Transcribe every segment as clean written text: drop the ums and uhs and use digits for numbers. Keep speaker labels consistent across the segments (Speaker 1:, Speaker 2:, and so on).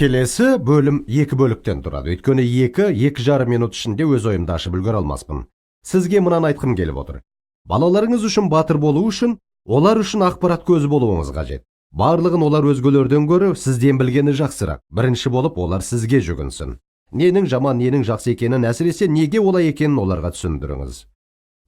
Speaker 1: Келесі бөлім 2 бөліктен тұрады. Өйткені 2-2,5 минут ішінде өз ойымды ашып үлгере алмаспын. Сізге мынаны айтқым келіп отыр. Балаларыңыз үшін батыр болу үшін, олар үшін ақпарат көзі болуыңыз қажет. Барлығын олар өзгелерден гөрі сізден білгені жақсырақ. Бірінші болып олар сізге жүгінсін. Ненің жаман, ненің жақсы екенін, әсіресе неге олай екенін оларға түсіндіріңіз.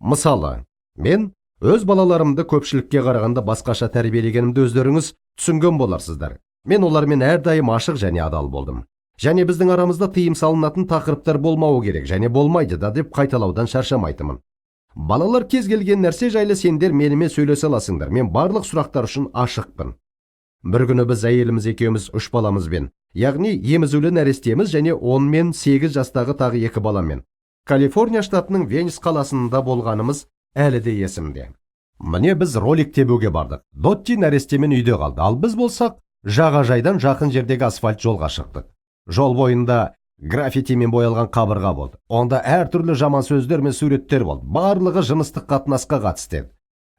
Speaker 1: Мысалы, мен өз балаларымды көпшілікке қарағанда басқаша тәрбиелегенімді өздеріңіз түсінген боларсыздар. Мен олармен әрдайым ашық және адал болдым. Және біздің арамызда тыйым салынатын тақырыптар болмауы керек, және болмайды да деп қайталаудан шаршамайтымын. Балалар кез келген нәрсе жайлы сендер менімен сөйлесе аласыңдар. Мен барлық сұрақтар үшін ашықпын. Бір күні біз әйеліміз екеуміз 3 баламызбен, яғни емізулі нәрестеміз және 10 мен 8 жастағы тағы 2 баламен Калифорния штатының Венес қаласында болғанымыз әлі де есімде. Міне біз ролик тебуге бардық. Дотти нәрестемен үйде қалды, ал біз болсақ жағажайдан жақын жердегі асфальт жолға шықтық. Жол бойында граффитимен боялған қабырға болды. Онда әртүрлі жаман сөздер мен суреттер болды. Барлығы жыныстық қатынасқа қатысты.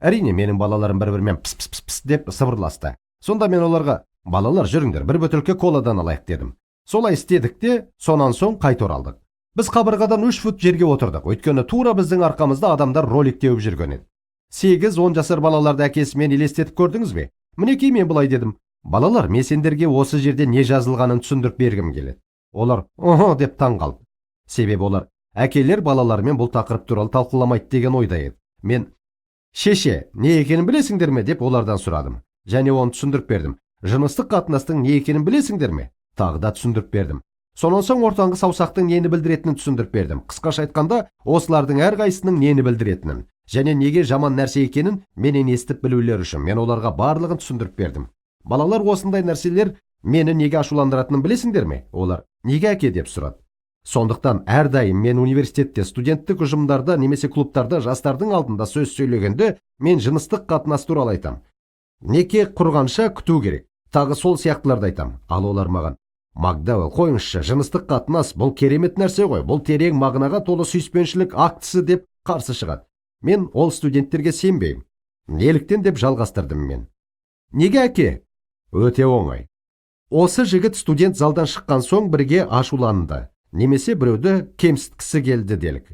Speaker 1: Әрине, менің балаларым бір-бірімен пс-пс-пс деп сыбырласты. Сонда мен оларға: балалар, жүріңдер, бір бөтелке коладан алайық дедім. Солай істедік те, сонан соң қайта оралдық. Біз қабырғадан 3 фут жерге отырдық, өйткені тура біздің арқамызда адамдар ролик теуіп жүрген еді. 8-10 жасар балаларды әкесімен елестетіп көрдіңіз бе? Мінекей мен былай дедім: балалар, мен сендерге осы жерде не жазылғанын түсіндіріп бергім келеді. Олар «Оһо» деп таң қалды. Себебі олар әкелер балалармен бұл тақырып туралы талқыламайды деген ойда еді. Мен: шеше, не екенін білесіңдер ме деп олардан сұрадым. Және оны түсіндіріп бердім. Жыныстық қатынастың не екенін білесіңдер ме? Тағы да түсіндіріп бердім. Сонан соң ортаңғы саусақтың нені білдіретінін түсіндіріп бердім. Қысқаша айтқанда, осылардың әрқайсысының нені білдіретінін және неге жаман нәрсе екенін менен естіп білулер үшін мен оларға барлығын түсіндіріп бердім. Балалар, осындай нәрселер мені неге ашуландыратынын білесіңдер ме? Олар: неге әке деп сұрады. Сондықтан әрдайым мен университетте, студенттік ұжымдарда немесе клубтарда жастардың алдында сөз сөйлегенде мен жыныстық қатынас туралы айтам. Неке құрғанша күту керек. Тағы сол сияқтыларды айтам. Ал олар маған: Макдауэлл, қойыңызшы, жыныстық қатынас бұл керемет нәрсе ғой, бұл терең мағынаға толы сүйіспеншілік актісі деп қарсы шығады. Мен ол студенттерге сенбеймін. Неліктен деп жалғастырдым мен. Неге әке? Өте оңай. Осы жігіт студент залдан шыққан соң бірге ашуланды, немесе біреуді кемсіткісі келді делік.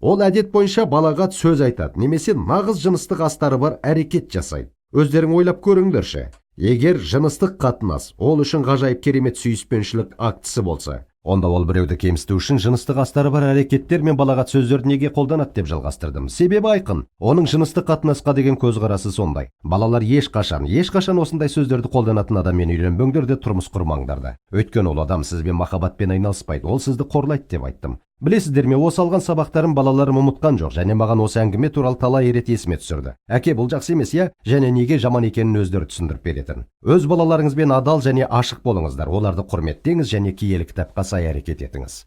Speaker 1: Ол әдет бойынша балаға сөз айтады, немесе нағыз жыныстық астары бар әрекет жасайды. Өздерің ойлап көріңдерші. Егер жыныстық қатынас ол үшін ғажайып керемет сүйіспеншілік актісі болса, онда ол біреуді кемсіту үшін жыныстық астары бар әрекеттер мен балағат сөздерді неге қолданады деп жалғастырдым. Себебі айқын. Оның жыныстық қатынасқа деген көзқарасы сондай. Балалар ешқашан осындай сөздерді қолданатын адаммен үйленбеңдер де тұрмыс құрмаңдар да. Өйткені ол адам сізбен махаббатпен айналыспайды, ол сізді қорлайды деп айттым. Білесіздер ме, осы алған сабақтарым балаларым ұмытқан жоқ, және маған осы әңгіме туралы талай рет есіме түсірді. Әке, бұл жақсы емес, я, және неге жаман екенін өздері түсіндіріп беретін. Өз балаларыңызбен адал және ашық болыңыздар, оларды құрметтеңіз және киелі кітапқа сай әрекет етіңіз.